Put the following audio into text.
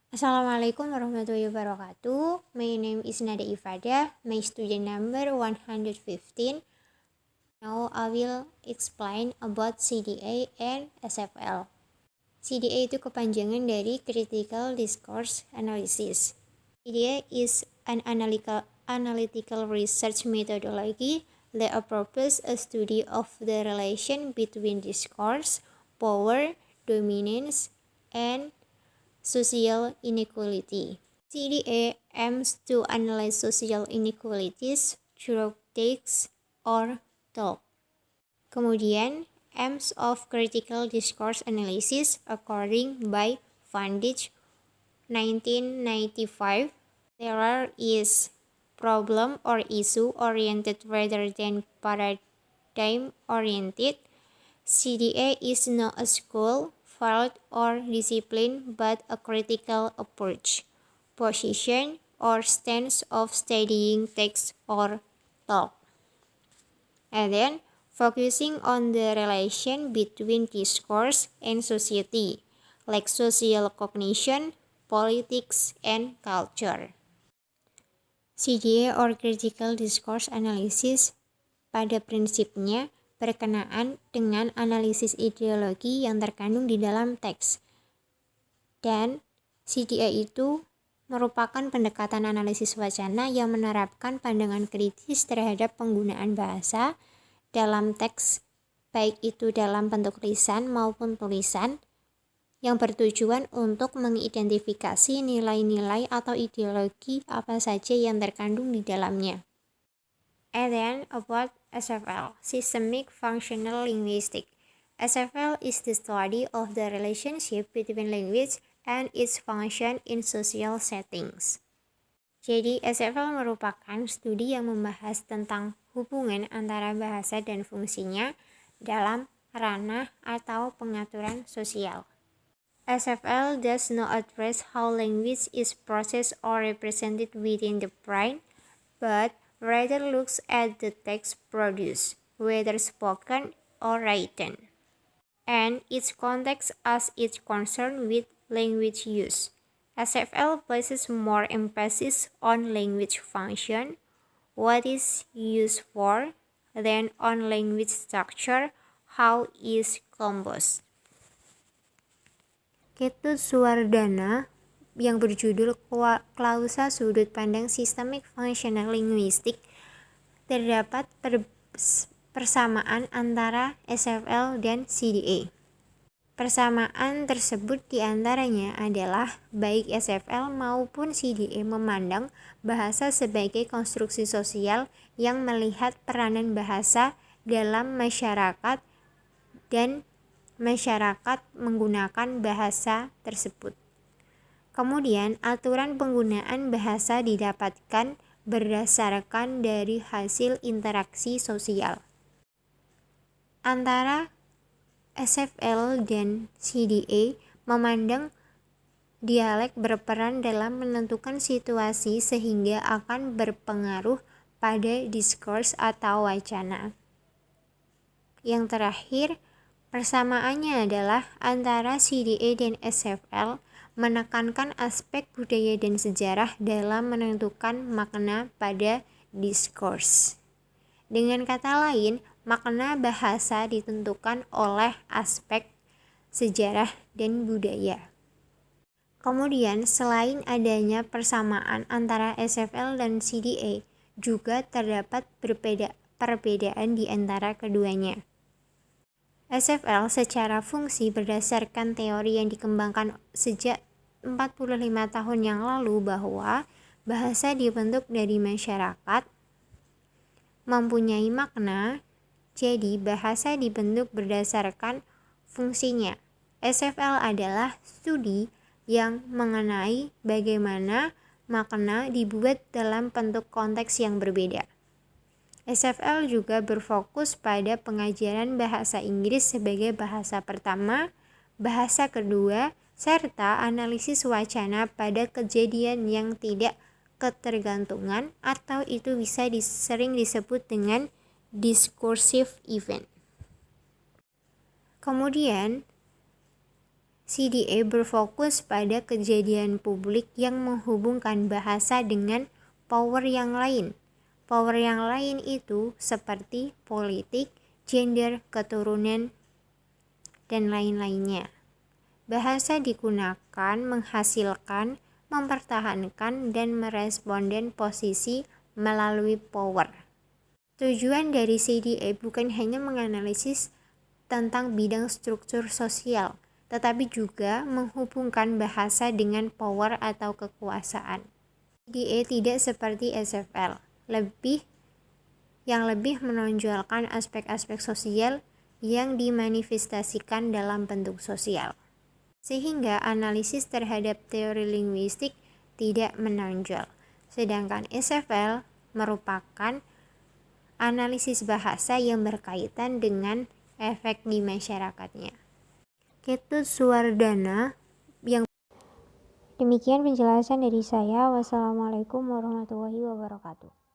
Assalamualaikum warahmatullahi wabarakatuh. My name is Nada Ifadah, my student number 115. Now I will explain about CDA and SFL. CDA itu kepanjangan dari Critical Discourse Analysis. CDA is an analytical research methodology that approaches a study of the relation between discourse, power, dominance, and social inequality. CDA aims to analyze social inequalities through text or talk. Kemudian, aims of critical discourse analysis according by Fundage 1995. There is problem or issue oriented rather than paradigm oriented. CDA is not a school, field, or discipline, but a critical approach, position, or stance of studying text or talk. And then, focusing on the relation between discourse and society, like social cognition, politics, and culture. CDA or Critical Discourse Analysis pada prinsipnya berkenaan dengan analisis ideologi yang terkandung di dalam teks. Dan CDA itu merupakan pendekatan analisis wacana yang menerapkan pandangan kritis terhadap penggunaan bahasa dalam teks, baik itu dalam bentuk lisan maupun tulisan, yang bertujuan untuk mengidentifikasi nilai-nilai atau ideologi apa saja yang terkandung di dalamnya. And then about SFL, Systemic Functional Linguistics. SFL is the study of the relationship between language and its function in social settings. Jadi SFL merupakan studi yang membahas tentang hubungan antara bahasa dan fungsinya dalam ranah atau pengaturan sosial. SFL does not address how language is processed or represented within the brain, but rather looks at the text produced, whether spoken or written, and its context as it's concerned with language use. SFL places more emphasis on language function, what is used for, than on language structure, how is composed. Ketut Suwardana yang berjudul Klausa Sudut Pandang Systemic Functional Linguistics, terdapat persamaan antara SFL dan CDA. Persamaan tersebut diantaranya adalah baik SFL maupun CDA memandang bahasa sebagai konstruksi sosial yang melihat peranan bahasa dalam masyarakat dan masyarakat menggunakan bahasa tersebut. Kemudian, aturan penggunaan bahasa didapatkan berdasarkan dari hasil interaksi sosial antara SFL dan CDA. Memandang dialek berperan dalam menentukan situasi sehingga akan berpengaruh pada diskurs atau wacana. Yang terakhir, persamaannya adalah antara CDA dan SFL menekankan aspek budaya dan sejarah dalam menentukan makna pada diskurs. Dengan kata lain, makna bahasa ditentukan oleh aspek sejarah dan budaya. Kemudian, selain adanya persamaan antara SFL dan CDA, juga terdapat perbedaan di antara keduanya. SFL secara fungsi berdasarkan teori yang dikembangkan sejak 45 tahun yang lalu bahwa bahasa dibentuk dari masyarakat, mempunyai makna, jadi bahasa dibentuk berdasarkan fungsinya. SFL adalah studi yang mengenai bagaimana makna dibuat dalam bentuk konteks yang berbeda. SFL juga berfokus pada pengajaran bahasa Inggris sebagai bahasa pertama, bahasa kedua, serta analisis wacana pada kejadian yang tidak ketergantungan atau itu bisa sering disebut dengan discursive event. Kemudian, CDA berfokus pada kejadian publik yang menghubungkan bahasa dengan power yang lain. Power yang lain itu seperti politik, gender, keturunan, dan lain-lainnya. Bahasa digunakan menghasilkan, mempertahankan, dan meresponden posisi melalui power. Tujuan dari CDA bukan hanya menganalisis tentang bidang struktur sosial, tetapi juga menghubungkan bahasa dengan power atau kekuasaan. CDA tidak seperti SFL, yang lebih menonjolkan aspek-aspek sosial yang dimanifestasikan dalam bentuk sosial. Sehingga analisis terhadap teori linguistik tidak menonjol. Sedangkan SFL merupakan analisis bahasa yang berkaitan dengan efek di masyarakatnya. Ketut Suwardana yang demikian penjelasan dari saya. Wassalamualaikum warahmatullahi wabarakatuh.